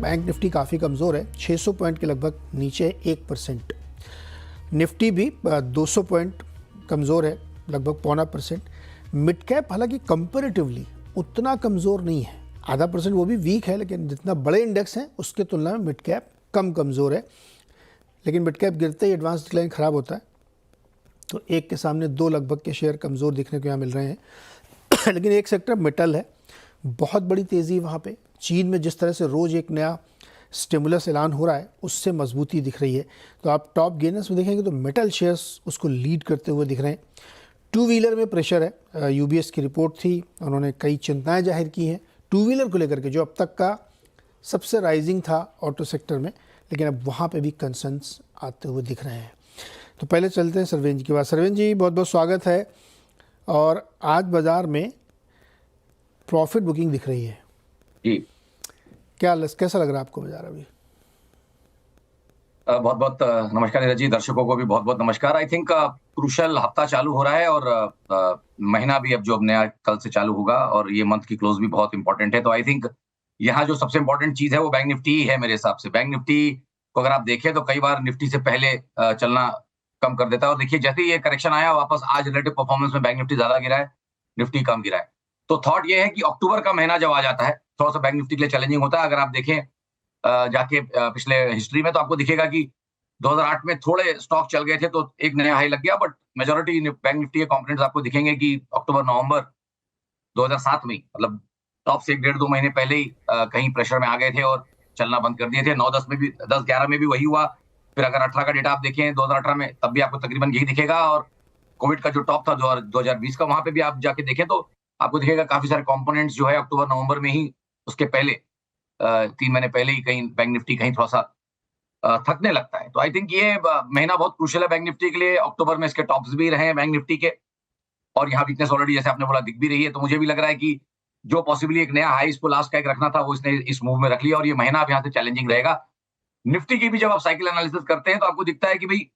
Bank Nifty काफ़ी कमज़ोर है, 600 पॉइंट के लगभग नीचे है, 1%। निफ्टी भी 200 पॉइंट कमज़ोर है, लगभग 0.25%। मिड कैप हालांकि कंपैरेटिवली उतना कमज़ोर नहीं है, 0.5%, वो भी वीक है, लेकिन जितना बड़े इंडेक्स हैं उसके तुलना में मिड कैप कम कमज़ोर है। लेकिन मिड कैप गिरते ही एडवांस डिक्लाइन ख़राब होता है, तो एक के सामने दो लगभग के शेयर कमज़ोर दिखने को यहाँ मिल रहे हैं। लेकिन एक सेक्टर मेटल है, बहुत बड़ी तेज़ी वहाँ पे। चीन में जिस तरह से रोज़ एक नया स्टिमुलस ऐलान हो रहा है, उससे मजबूती दिख रही है। तो आप टॉप गेनर्स में देखेंगे तो मेटल शेयर्स उसको लीड करते हुए दिख रहे हैं। टू व्हीलर में प्रेशर है, यूबीएस की रिपोर्ट थी, उन्होंने कई चिंताएं जाहिर की हैं टू व्हीलर को लेकर के, जो अब तक का सबसे राइजिंग था ऑटो सेक्टर में, लेकिन अब वहाँ पे भी कंसर्न्स आते हुए दिख रहे हैं। तो पहले चलते हैं सरवेन जी के बाद। सरवेन जी, बहुत बहुत स्वागत है। और आज बाज़ार में प्रॉफिट बुकिंग दिख रही है जी। कैसा लग रहा है आपको बाजार अभी? बहुत बहुत नमस्कार नीरज जी, दर्शकों को भी बहुत बहुत नमस्कार। आई थिंक क्रूशल हफ्ता चालू हो रहा है और महीना भी अब जो अब नया कल से चालू होगा, और ये मंथ की क्लोज भी बहुत इंपॉर्टेंट है। तो आई थिंक यहाँ जो सबसे इंपॉर्टेंट चीज है वो बैंक निफ्टी ही है मेरे हिसाब से। बैंक निफ्टी को अगर आप देखें तो कई बार निफ्टी से पहले चलना कम कर देता है, और देखिए जैसे ही ये करेक्शन आया वापस आज रिलेटिव परफॉर्मेंस में बैंक निफ्टी ज्यादा गिरा है, निफ्टी कम गिरा है। तो थॉट ये है कि अक्टूबर का महीना जब आ जाता है थोड़ा सा बैंक निफ्टी के लिए चैलेंजिंग होता है। अगर आप देखें जाके पिछले हिस्ट्री में, तो आपको दिखेगा कि 2008 में थोड़े स्टॉक चल गए थे तो एक नया हाई लग गया, बट मेजॉरिटी बैंक निफ्टी के कंपोनेंट्स आपको दिखेंगे कि अक्टूबर नवंबर 2007 में, मतलब टॉप से 1.5-2 महीने पहले ही कहीं प्रेशर में आ गए थे और चलना बंद कर दिए थे। 9-10 में भी, 10-11 में भी वही हुआ। फिर अगर 18 का डेटा आप देखें 2018 में, तब भी आपको तकरीबन यही दिखेगा। और कोविड का जो टॉप था 2020 का, वहां पे भी आप जाके देखें तो आपको दिखेगा काफी सारे कंपोनेंट्स जो है अक्टूबर नवंबर में ही, उसके पहले 3 महीने पहले ही कहीं बैंक निफ्टी कहीं थोड़ा सा थकने लगता है। तो आई थिंक ये महीना बहुत क्रूशियल है बैंक निफ्टी के लिए। अक्टूबर में इसके टॉप्स भी रहे हैं बैंक निफ्टी के, और यहाँ वीकनेस ऑलरेडी जैसे आपने बोला दिख भी रही है। तो मुझे भी लग रहा है कि जो पॉसिबली एक नया हाई इसको लास्ट का एक रखना था, वो इसने इस मूव में रख लिया, और ये महीना अब यहाँ से चैलेंजिंग रहेगा। निफ्टी की भी जब आप साइकिल एनालिसिस करते हैं तो आपको दिखता है कि भाई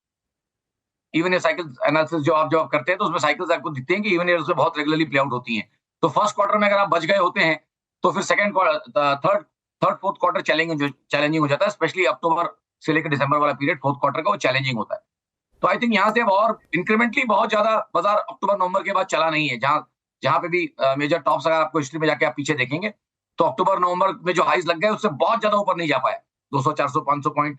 इवन ये साइकिल एनालिसिस जो आप करते हैं तो उसमें साइकिल्स आपको दिखते हैं कि इवन ईयर उसमें बहुत रेगुलरली प्ले आउट होती हैं। तो फर्स्ट क्वार्टर में अगर आप बच गए होते हैं तो फिर थर्ड फोर्थ क्वार्टर चैलेंजिंग हो जाता है, स्पेशली अक्टूबर से लेकर दिसंबर वाला पीरियड फोर्थ क्वार्टर का वो चैलेंजिंग होता है। तो आई थिंक यहाँ से अब और इंक्रीमेंटली बहुत ज्यादा बाजार अक्टूबर नवंबर के बाद चला नहीं है। जहां पे भी मेजर टॉप्स अगर आपको हिस्ट्री में जाके आप पीछे देखेंगे तो अक्टूबर नवंबर में जो हाइज लग गए उससे बहुत ज्यादा ऊपर नहीं जा पाया। 200, 400, 500 पॉइंट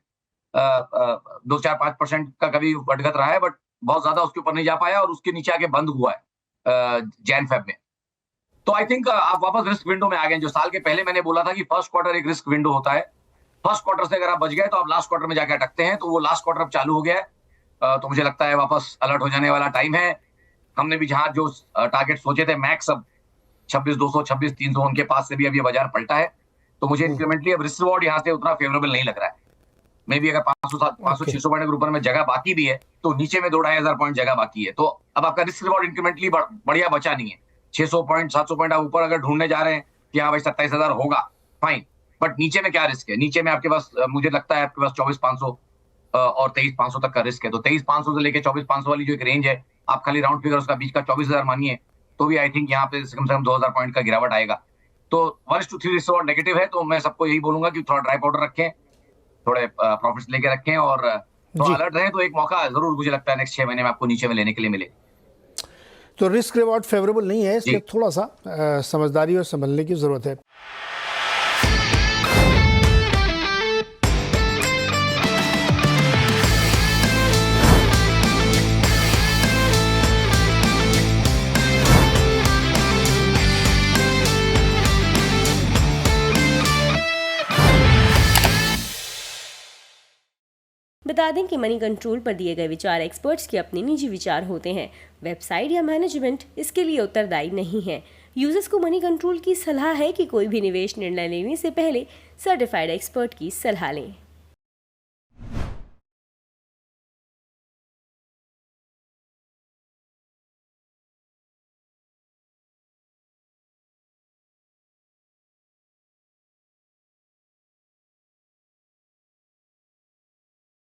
2-4-5% का कभी बढ़गत रहा है, बट बहुत ज्यादा उसके ऊपर नहीं जा पाया, और उसके नीचे आके बंद हुआ है जैन फेब में। तो आई थिंक आप वापस रिस्क विंडो में आ गए। जो साल के पहले मैंने बोला था कि फर्स्ट क्वार्टर एक रिस्क विंडो होता है, फर्स्ट क्वार्टर से अगर आप बच गए तो आप लास्ट क्वार्टर में जाकर अटकते हैं। तो वो लास्ट क्वार्टर अब चालू हो गया है, तो मुझे लगता है वापस अलर्ट हो जाने वाला टाइम है। हमने भी जहां जो टारगेट सोचे थे मैक्स, अब 26,200, 26,300 उनके पास से भी अभी बाजार पलटा है। तो मुझे इंक्रीमेंटली अब रिस्क रिवॉर्ड यहाँ से उतना फेवरेबल नहीं लग रहा है। मे बी अगर 500-600 पॉइंट के ऊपर में जगह बाकी भी है तो नीचे में 2-2,500 पॉइंट जगह बाकी है। तो अब आपका रिस्क रिवॉर्ड इंक्रीमेंटली बढ़िया बचा नहीं है। 600 पॉइंट 700 पॉइंट आप ऊपर अगर ढूंढने जा रहे हैं कि हाँ भाई 27,000 होगा, फाइन, बट नीचे में क्या रिस्क है? नीचे में आपके पास मुझे लगता है आपके पास 24,500 और 23,500 तक का रिस्क है। तो 23,500 से लेकर 24,500 वाली जो एक रेंज है, आप खाली राउंड फिगर उसका बीच का 24,000 मानिए, तो भी आई थिंक यहाँ पे कम से कम 2,000 पॉइंट का गिरावट आएगा। तो 1:3 रिस्क रिवॉर्ड नेगेटिव है। तो मैं सबको यही बोलूंगा कि थोड़ा ड्राई पाउडर रखें, थोड़े प्रॉफिट्स लेके रखें, और थोड़ा अलर्ट रहें। तो एक मौका जरूर मुझे लगता है नेक्स्ट 6 महीने में आपको नीचे में लेने के लिए मिले। तो रिस्क रिवॉर्ड फेवरेबल नहीं है, इसलिए थोड़ा सा समझदारी और संभलने की जरूरत है। बता दें कि मनी कंट्रोल पर दिए गए विचार एक्सपर्ट्स के अपने निजी विचार होते हैं। वेबसाइट या मैनेजमेंट इसके लिए उत्तरदायी नहीं है। यूजर्स को मनी कंट्रोल की सलाह है कि कोई भी निवेश निर्णय लेने से पहले सर्टिफाइड एक्सपर्ट की सलाह लें।